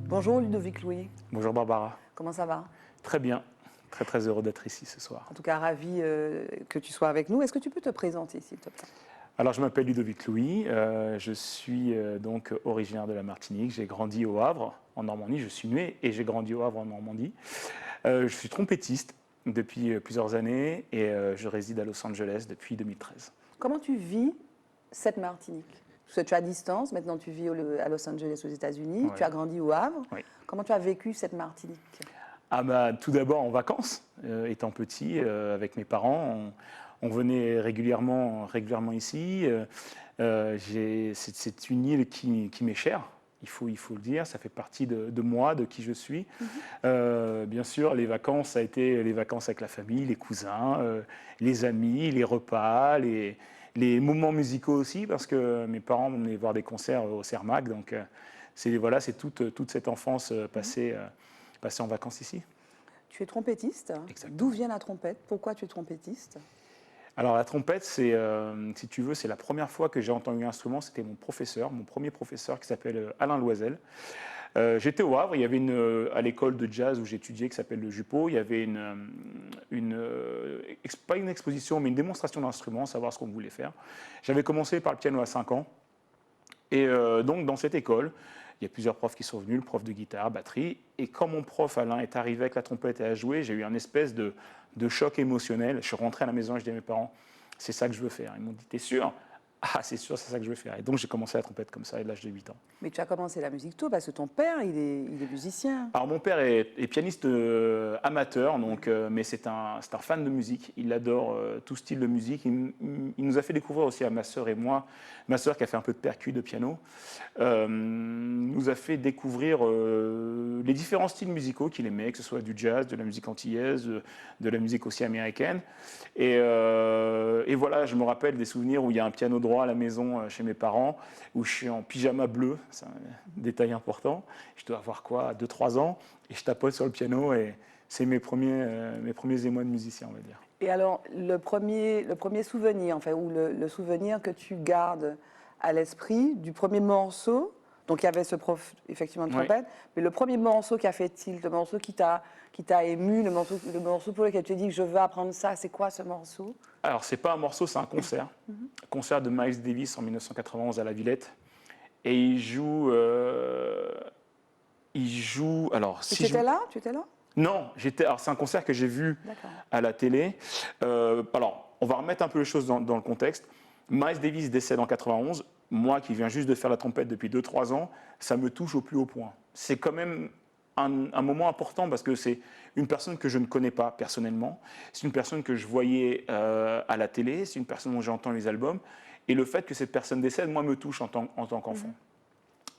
Bonjour Ludovic Louis, Bonjour Barbara. comment ça va? Très bien, très très heureux d'être ici ce soir. En tout cas, ravi que tu sois avec nous. Est-ce que tu peux te présenter, s'il te plaît? Alors je m'appelle Ludovic Louis, je suis donc originaire de la Martinique, j'ai grandi au Havre en Normandie, je suis né et j'ai grandi au Havre en Normandie. Je suis trompettiste depuis plusieurs années et je réside à Los Angeles depuis 2013. Comment tu vis cette Martinique? Parce que tu es à distance, maintenant tu vis à Los Angeles aux États-Unis, Ouais. tu as grandi au Havre. Oui. Comment tu as vécu cette Martinique? Ah bah, tout d'abord en vacances, étant petit, avec mes parents, on venait régulièrement ici. C'est une île qui m'est chère, il faut le dire, ça fait partie de moi, de qui je suis. Bien sûr, les vacances, ça a été les vacances avec la famille, les cousins, les amis, les repas, les moments musicaux aussi, parce que mes parents m'emmenaient voir des concerts au Cermac, donc c'est toute cette enfance passée en vacances ici. Tu es trompettiste. Exactement. D'où vient la trompette? Pourquoi tu es trompettiste? Alors la trompette, si tu veux, c'est la première fois que j'ai entendu un instrument, c'était mon premier professeur qui s'appelle Alain Loisel. J'étais au Havre, il y avait à l'école de jazz où j'étudiais qui s'appelle le Jupeau, il y avait pas une exposition mais une démonstration d'instruments, savoir ce qu'on voulait faire. J'avais commencé par le piano à 5 ans et donc dans cette école, il y a plusieurs profs qui sont venus, le prof de guitare, batterie, et quand mon prof Alain est arrivé avec la trompette et a joué, j'ai eu un espèce de choc émotionnel. Je suis rentré à la maison et je dis à mes parents, c'est ça que je veux faire. Ils m'ont dit, t'es sûr? Ah, c'est sûr, c'est ça que je veux faire. Et donc j'ai commencé la trompette comme ça à l'âge de 8 ans. Mais tu as commencé la musique tôt parce que ton père, il est musicien. Alors mon père est pianiste amateur, donc, mais c'est un fan de musique. Il adore tout style de musique. Il nous a fait découvrir aussi à ma sœur et moi, ma sœur qui a fait un peu de percu, de piano, nous a fait découvrir les différents styles musicaux qu'il aimait, que ce soit du jazz, de la musique antillaise, de la musique aussi américaine. Et voilà, je me rappelle des souvenirs où il y a un piano droit à la maison chez mes parents, où je suis en pyjama bleu, c'est un détail important. Je dois avoir quoi, 2-3 ans, et je tapote sur le piano, et c'est mes premiers émois de musicien, on va dire. Et alors, le premier souvenir, enfin, ou le souvenir que tu gardes à l'esprit du premier morceau, donc il y avait ce prof effectivement de trompette, mais le premier morceau qui a fait tilt, le morceau qui t'a ému, le morceau pour lequel tu as dit que je veux apprendre ça, c'est quoi ce morceau? Alors, c'est pas un morceau, c'est un concert. Un concert de Miles Davis en 1991 à la Villette. Et il joue. Alors, Tu étais là? Non, alors c'est un concert que j'ai vu à la télé. Alors, on va remettre un peu les choses dans le contexte. Miles Davis décède en 91. Moi, qui viens juste de faire la trompette depuis 2-3 ans, ça me touche au plus haut point. C'est quand même un moment important parce que c'est une personne que je ne connais pas personnellement. C'est une personne que je voyais à la télé. C'est une personne dont j'entends les albums. Et le fait que cette personne décède, moi, me touche en tant qu'enfant.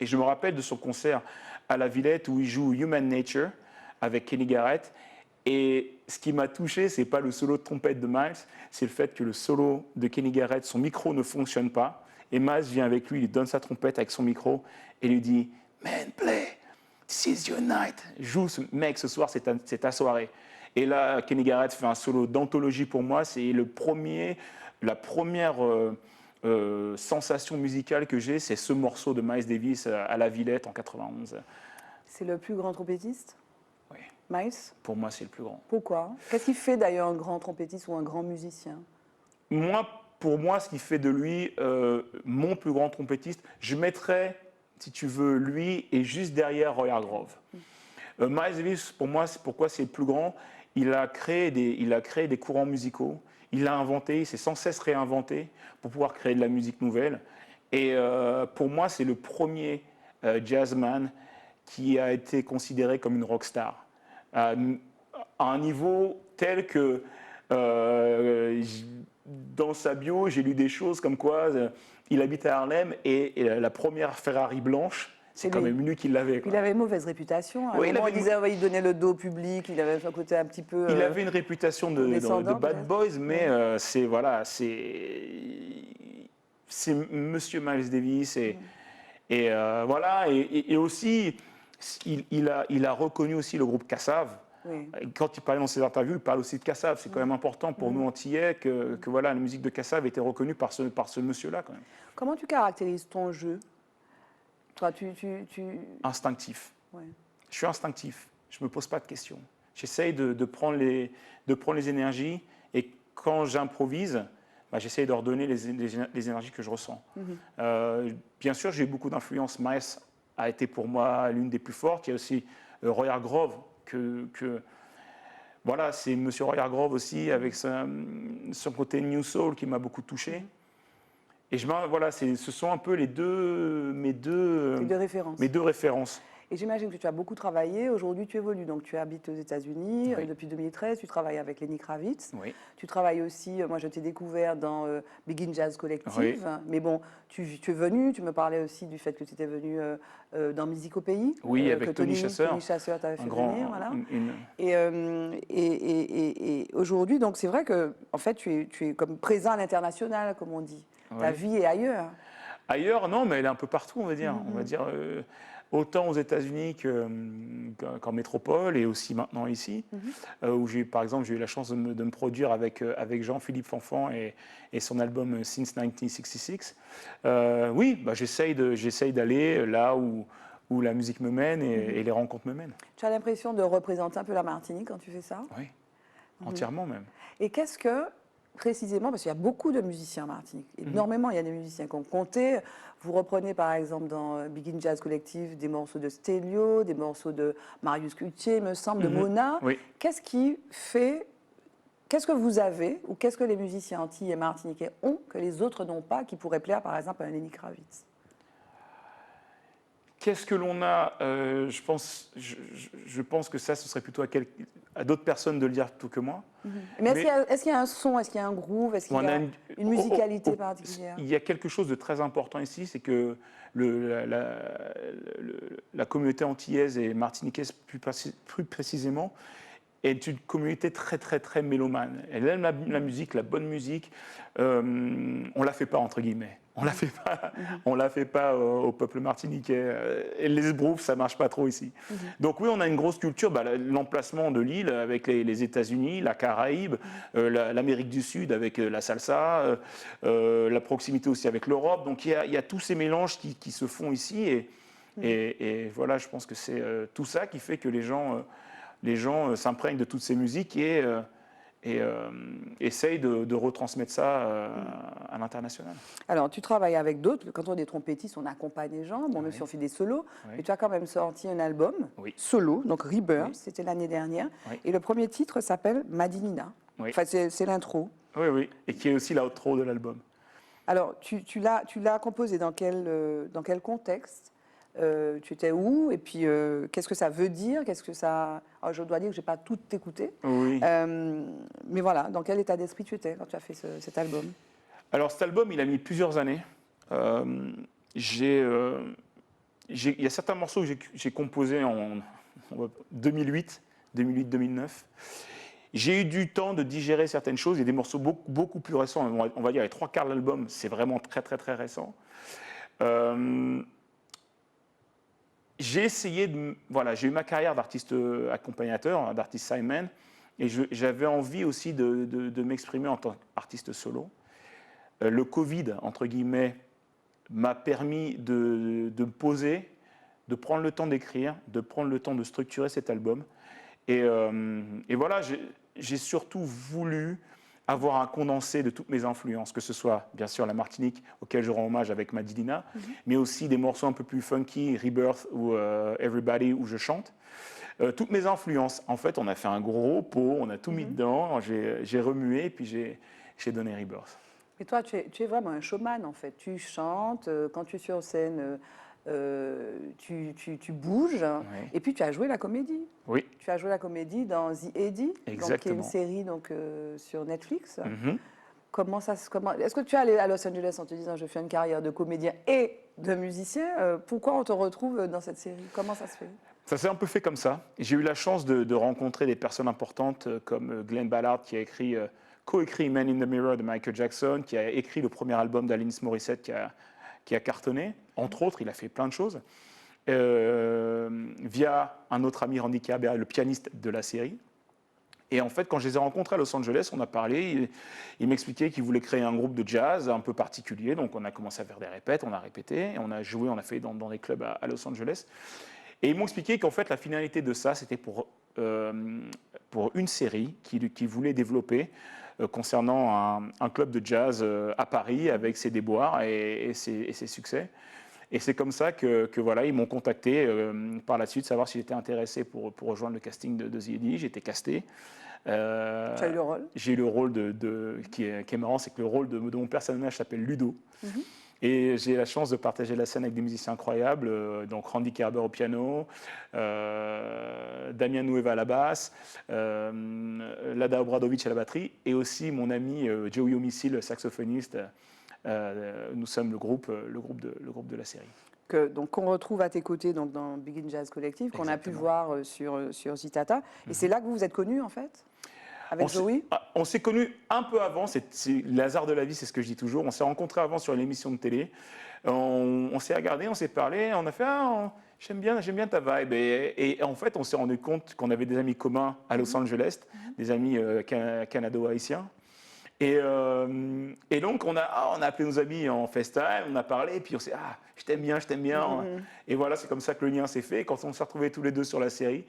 Et je me rappelle de son concert à la Villette où il joue Human Nature avec Kenny Garrett. Et ce qui m'a touché, c'est pas le solo de trompette de Miles, c'est le fait que le solo de Kenny Garrett, son micro ne fonctionne pas. Et Miles vient avec lui, il lui donne sa trompette avec son micro et lui dit « Man, play, this is your night ». Joue, mec, ce soir, c'est ta soirée. Et là, Kenny Garrett fait un solo d'anthologie pour moi. C'est la première sensation musicale que j'ai, c'est ce morceau de Miles Davis à la Villette en 91. C'est le plus grand trompettiste? Oui. Miles? Pour moi, c'est le plus grand. Pourquoi? Qu'est-ce qui fait d'ailleurs un grand trompettiste ou un grand musicien? Pour moi, ce qui fait de lui mon plus grand trompettiste, je mettrais, si tu veux, lui et juste derrière Roy Hargrove. Miles Davis, pour moi, pourquoi c'est le plus grand? Il a créé des courants musicaux. Il s'est sans cesse réinventé pour pouvoir créer de la musique nouvelle. Et pour moi, c'est le premier jazzman qui a été considéré comme une rockstar. À un niveau tel que dans sa bio, j'ai lu des choses comme quoi il habite à Harlem et la première Ferrari blanche, c'est quand même lui qui l'avait. Il avait une mauvaise réputation. Oui, il donnait le dos au public, il avait un côté un petit peu. Il avait une réputation de bad boys, mais c'est Monsieur Miles Davis et voilà et aussi il a reconnu aussi le groupe Kassav. Oui. Quand il parlait dans ses interviews, il parle aussi de Kassav. C'est quand même important pour nous Antillais que voilà, la musique de Kassav était reconnue par ce monsieur-là quand même. Comment tu caractérises ton jeu? Toi, Instinctif. Ouais. Je suis instinctif, je ne me pose pas de questions. J'essaye de prendre les énergies et quand j'improvise, bah, j'essaye de redonner les énergies que je ressens. Bien sûr, j'ai eu beaucoup d'influence. Miles a été pour moi l'une des plus fortes. Il y a aussi Roy Hargrove, voilà, c'est Monsieur Roy Hargrove aussi, avec son côté New Soul qui m'a beaucoup touché. Et voilà, ce sont un peu mes deux références. Et j'imagine que tu as beaucoup travaillé. Aujourd'hui, tu évolues. Donc, tu habites aux États-Unis Oui. depuis 2013. Tu travailles avec Lenny Kravitz. Oui. Tu travailles aussi, moi, je t'ai découvert dans Begin Jazz Collective. Oui. Mais bon, tu es venu. Tu me parlais aussi du fait que tu étais venu dans Musique au Pays. Oui, avec que Tony Chasseur. Tony Chasseur t'avait fait venir. Voilà. Une... Et aujourd'hui, donc, c'est vrai que, en fait, tu es comme présent à l'international, comme on dit. Oui. Ta vie est ailleurs. Ailleurs, non, mais elle est un peu partout, on va dire. On va dire autant aux États-Unis qu'en métropole et aussi maintenant ici, où par exemple, j'ai eu la chance de me produire avec Jean-Philippe Fanfan et son album Since 1966. Oui, bah, j'essaye d'aller là où la musique me mène et les rencontres me mènent. Tu as l'impression de représenter un peu la Martinique quand tu fais ça? Oui, entièrement même. Et qu'est-ce que, précisément, parce qu'il y a beaucoup de musiciens en Martinique, énormément, il y a des musiciens qui ont compté. Vous reprenez par exemple dans Begin Jazz Collective des morceaux de Stélio, des morceaux de Marius Cultier, me semble, de Mona. Oui. Qu'est-ce que vous avez, ou qu'est-ce que les musiciens antillais et martiniquais ont que les autres n'ont pas, qui pourrait plaire par exemple à un Lenny Kravitz? Qu'est-ce que l'on a je pense que ça, ce serait plutôt à d'autres personnes de le dire plutôt que moi. Mais est-ce qu'il y a un son, est-ce qu'il y a un groove, est-ce qu'il y a une musicalité particulière? Il y a quelque chose de très important ici, c'est que la communauté antillaise et martiniquaise plus précisément est une communauté très très très mélomane. Elle aime la musique, la bonne musique. On la fait pas entre guillemets. On la fait pas au peuple martiniquais. Et les esbroufs, ça marche pas trop ici. Donc oui, on a une grosse culture. Bah, l'emplacement de l'île avec les États-Unis, la Caraïbe, l'Amérique du Sud avec la salsa, la proximité aussi avec l'Europe. Donc il y a tous ces mélanges qui se font ici. Et voilà, je pense que c'est tout ça qui fait que les gens s'imprègnent de toutes ces musiques et essayent de retransmettre ça à l'international. Alors, tu travailles avec d'autres. Quand on est trompettistes, on accompagne les gens. Bon, même si on fait des solos. Mais tu as quand même sorti un album solo, donc Rebirth, c'était l'année dernière. Et le premier titre s'appelle Madinina. Enfin, c'est l'intro. Oui, et qui est aussi l'outro de l'album. Alors, tu l'as composé dans quel contexte? Tu étais où? Et puis, qu'est-ce que ça veut dire? Qu'est-ce que ça... Alors, je dois dire que je n'ai pas tout écouté. Oui. Mais voilà, dans quel état d'esprit tu étais quand tu as fait cet album? Alors, cet album, il a mis plusieurs années. Il y a certains morceaux que j'ai composés en 2008-2009. J'ai eu du temps de digérer certaines choses. Il y a des morceaux beaucoup plus récents. On va dire les 3/4 de l'album, c'est vraiment très, très, très récent. J'ai essayé j'ai eu ma carrière d'artiste accompagnateur, d'artiste sideman, et j'avais envie aussi de m'exprimer en tant qu'artiste solo. Le Covid, entre guillemets, m'a permis de me poser, de prendre le temps d'écrire, de prendre le temps de structurer cet album. Et voilà, j'ai surtout voulu avoir un condensé de toutes mes influences, que ce soit bien sûr la Martinique, auquel je rends hommage avec Madinina, mais aussi des morceaux un peu plus funky, Rebirth ou Everybody, où je chante. Toutes mes influences. En fait, on a fait un gros pot, on a tout mis dedans, j'ai remué, et puis j'ai donné Rebirth. Mais toi, tu es vraiment un showman, en fait. Tu chantes, quand tu es sur scène, tu bouges, et puis tu as joué la comédie. Oui. Tu as joué la comédie dans The Eddie, donc, qui est une série sur Netflix. Est-ce que tu es allé à Los Angeles en te disant je fais une carrière de comédien et de musicien? Pourquoi on te retrouve dans cette série? Comment ça se fait? Ça s'est un peu fait comme ça. J'ai eu la chance de rencontrer des personnes importantes comme Glenn Ballard qui a coécrit Man in the Mirror de Michael Jackson, qui a écrit le premier album d'Alanis Morissette qui a cartonné. Entre autres, il a fait plein de choses. Via un autre ami, Randy Cabert, le pianiste de la série. Et en fait, quand je les ai rencontrés à Los Angeles, on a parlé, il m'expliquait qu'il voulait créer un groupe de jazz un peu particulier. Donc on a commencé à faire des répètes, on a répété, et on a joué, on a fait dans des clubs à Los Angeles. Et ils m'ont expliqué qu'en fait, la finalité de ça, c'était pour une série qu'ils voulaient développer concernant un club de jazz à Paris avec ses déboires et ses succès. Et c'est comme ça que voilà, ils m'ont contacté par la suite, savoir si j'étais intéressé pour rejoindre le casting de The Eddie. J'étais casté. Tu as eu le rôle? J'ai eu le rôle qui est marrant, c'est que le rôle de mon personnage s'appelle Ludo. Et j'ai la chance de partager la scène avec des musiciens incroyables, donc Randy Kerber au piano, Damien Nueva à la basse, Lada Obradovic à la batterie, et aussi mon ami Joey Homicile, le saxophoniste. Nous sommes le groupe de la série. Donc qu'on retrouve à tes côtés donc, dans Begin Jazz Collective, qu'on a pu voir sur Zitata. Et c'est là que vous vous êtes connus, en fait, avec Joey? On s'est connus un peu avant, c'est le hasard de la vie, c'est ce que je dis toujours. On s'est rencontrés avant sur une émission de télé. On s'est regardé, on s'est parlé, on a fait j'aime bien ta vibe. Et en fait, on s'est rendu compte qu'on avait des amis communs à Los Angeles, des amis canado-haïtiens. Et donc, on a appelé nos amis en FaceTime, on a parlé, et puis on s'est dit, je t'aime bien. Et voilà, c'est comme ça que le lien s'est fait. Et quand on s'est retrouvés tous les deux sur la série,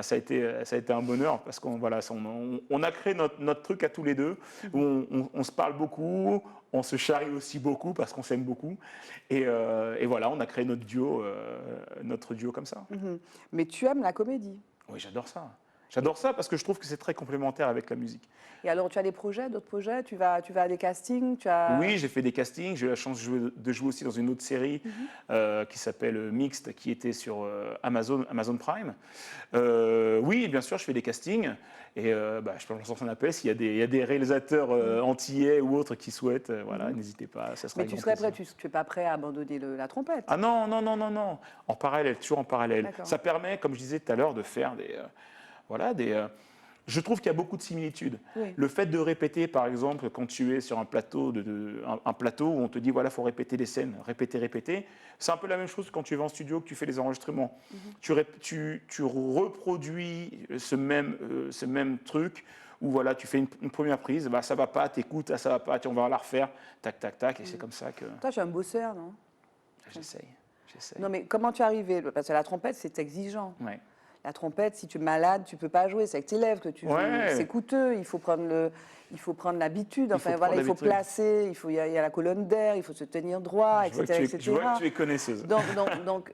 ça a été un bonheur, parce qu'on on a créé notre truc à tous les deux, où on se parle beaucoup, on se charrie aussi beaucoup, parce qu'on s'aime beaucoup. Et voilà, on a créé notre duo comme ça. Mais tu aimes la comédie? Oui, j'adore ça. J'adore ça parce que je trouve que c'est très complémentaire avec la musique. Et alors, tu as d'autres projets? Tu vas à des castings? Oui, j'ai fait des castings. J'ai eu la chance de jouer aussi dans une autre série qui s'appelle Mixed, qui était sur Amazon Prime. Oui, bien sûr, je fais des castings. Et je peux lancer un appel s'il y a des réalisateurs antillais ou autres qui souhaitent. Voilà, n'hésitez pas. Ça sera. Mais tu serais prêt? Tu n'es pas prêt à abandonner la trompette? Ah non. En parallèle, toujours en parallèle. Ça permet, comme je disais tout à l'heure, de faire je trouve qu'il y a beaucoup de similitudes. Oui. Le fait de répéter, par exemple, quand tu es sur un plateau, un plateau où on te dit, voilà, il faut répéter les scènes, répéter, c'est un peu la même chose que quand tu vas en studio, que tu fais les enregistrements. Tu reproduis ce même truc, où voilà, tu fais une première prise, ça va pas, t'écoutes, ça va pas, on va la refaire, tac, tac, tac, et c'est comme ça que... Toi, tu es un bosseur, non? J'essaye. Non, mais comment tu es arrivé? Parce que la trompette, c'est exigeant. Ouais. La trompette, si tu es malade, tu ne peux pas jouer. C'est avec tes lèvres que tu joues. C'est coûteux. Il faut prendre l'habitude. Enfin, il faut placer. Il y a la colonne d'air. Il faut se tenir droit, etc. Je vois que tu es connaisseuse. Donc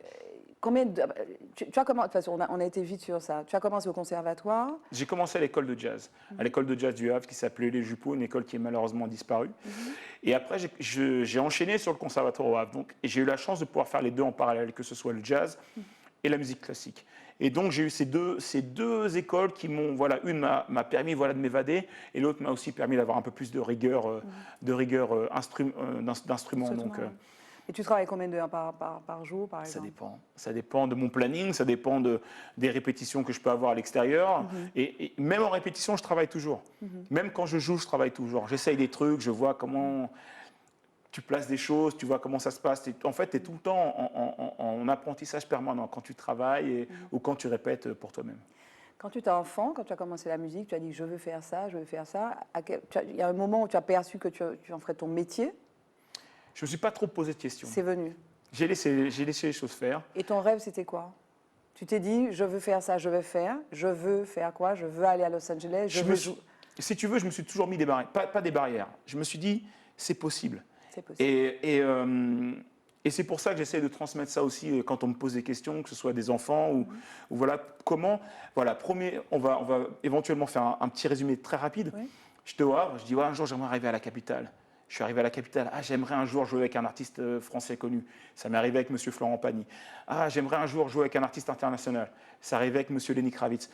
combien tu as commencé, de toute façon, on a été vite sur ça. Tu as commencé au conservatoire? J'ai commencé à l'école de jazz. À l'école de jazz du Havre qui s'appelait Les Jupeaux, une école qui est malheureusement disparue. Et après, j'ai enchaîné sur le conservatoire au Havre. Et j'ai eu la chance de pouvoir faire les deux en parallèle, que ce soit le jazz et la musique classique. Et donc, j'ai eu ces deux écoles qui m'ont, une m'a permis de m'évader, et l'autre m'a aussi permis d'avoir un peu plus de rigueur d'instruments. Donc, et tu travailles combien d'heures par jour, par exemple? Ça dépend de mon planning, ça dépend des répétitions que je peux avoir à l'extérieur. Et même en répétition, je travaille toujours. Même quand je joue, je travaille toujours. J'essaye des trucs, je vois comment... Tu places des choses, tu vois comment ça se passe. En fait, tu es tout le temps en apprentissage permanent quand tu travailles ou quand tu répètes pour toi-même. Quand tu étais enfant, quand tu as commencé la musique, tu as dit « je veux faire ça, je veux faire ça ». Il y a un moment où tu as perçu que tu en ferais ton métier? Je ne me suis pas trop posé de questions. C'est venu? J'ai laissé les choses faire. Et ton rêve, c'était quoi? Tu t'es dit « je veux faire ça, je veux faire quoi? Je veux aller à Los Angeles, Si tu veux, je me suis toujours mis des barrières. Pas des barrières. Je me suis dit « c'est possible ». C'est possible. Et c'est pour ça que j'essaie de transmettre ça aussi quand on me pose des questions, que ce soit des enfants ou voilà comment. Voilà, on va éventuellement faire un petit résumé très rapide. Oui. J'étais au Havre, je dis un jour j'aimerais arriver à la capitale. Je suis arrivé à la capitale. J'aimerais un jour jouer avec un artiste français connu. Ça m'est arrivé avec M. Florent Pagny. J'aimerais un jour jouer avec un artiste international. Ça arrivait avec M. Lenny Kravitz.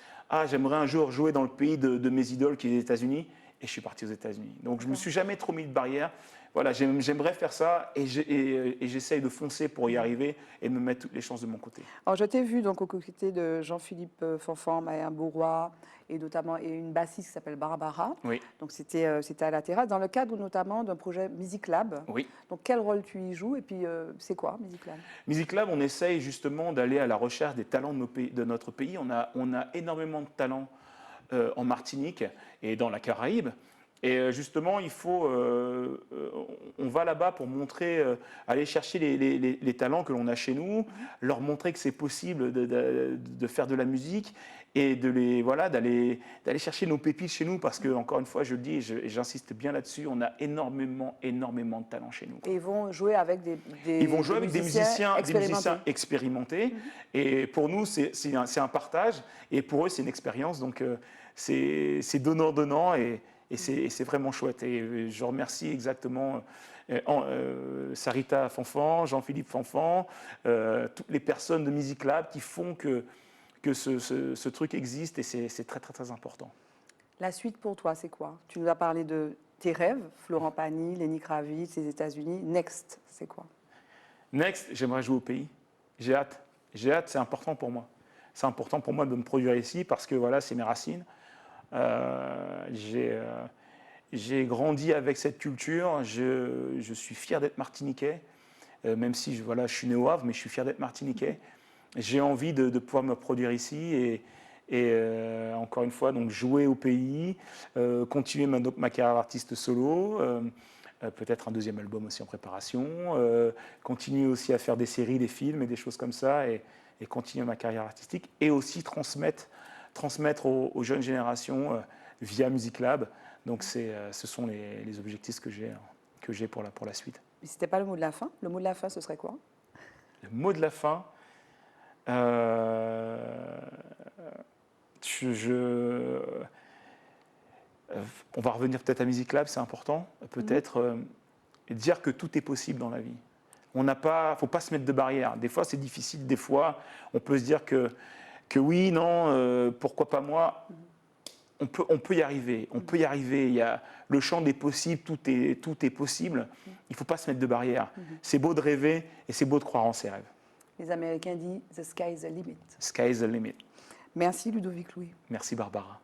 J'aimerais un jour jouer dans le pays de mes idoles qui est les États-Unis. Et je suis parti aux États-Unis. Donc je ne me suis jamais trop mis de barrière. Voilà, j'aimerais faire ça et j'essaye de foncer pour y arriver et me mettre toutes les chances de mon côté. Alors je t'ai vu donc aux côtés de Jean-Philippe Fanfan, Maya Bourrois et notamment une bassiste qui s'appelle Barbara. Oui. Donc c'était à la terrasse dans le cadre notamment d'un projet Music Lab. Oui. Donc quel rôle tu y joues et puis c'est quoi Music Lab? Music Lab, on essaye justement d'aller à la recherche des talents de notre pays. On a énormément de talents en Martinique et dans la Caraïbe. Et justement, on va là-bas pour montrer, aller chercher les talents que l'on a chez nous, leur montrer que c'est possible de faire de la musique et d'aller chercher nos pépites chez nous, parce que, encore une fois, je le dis et j'insiste bien là-dessus, on a énormément de talent chez nous. Et ils vont jouer avec Ils vont jouer avec des musiciens expérimentés. Et pour nous, c'est un partage, et pour eux, c'est une expérience. Donc, c'est donnant-donnant, et c'est vraiment chouette. Et je remercie exactement Sarita Fanfan, Jean-Philippe Fanfan, toutes les personnes de Music Lab qui font que ce truc existe, et c'est très, très, très important. La suite pour toi, c'est quoi? Tu nous as parlé de tes rêves, Florent Pagny, Lenny Kravitz, les États-Unis. Next, c'est quoi? Next, j'aimerais jouer au pays. J'ai hâte, c'est important pour moi. C'est important pour moi de me produire ici, parce que voilà, c'est mes racines. J'ai grandi avec cette culture. Je suis fier d'être martiniquais, même si je suis né au Havre, mais je suis fier d'être martiniquais. J'ai envie de pouvoir me produire ici, et encore une fois, donc jouer au pays, continuer ma carrière d'artiste solo, peut-être un deuxième album aussi en préparation, continuer aussi à faire des séries, des films et des choses comme ça, et continuer ma carrière artistique, et aussi transmettre aux jeunes générations via Music Lab. Donc ce sont les objectifs que j'ai pour la suite. Mais ce n'était pas le mot de la fin. Le mot de la fin, ce serait quoi? Le mot de la fin, on va revenir peut-être à Music Lab, c'est important. Peut-être dire que tout est possible dans la vie. Il ne faut pas se mettre de barrières. Des fois, c'est difficile. Des fois, on peut se dire que oui, non, pourquoi pas moi? On peut y arriver. On peut y arriver. Il y a le champ des possibles, tout est possible. Il ne faut pas se mettre de barrières. C'est beau de rêver, et c'est beau de croire en ses rêves. Les Américains disent « the sky is the limit ». Sky is the limit. Merci Ludovic Louis. Merci Barbara.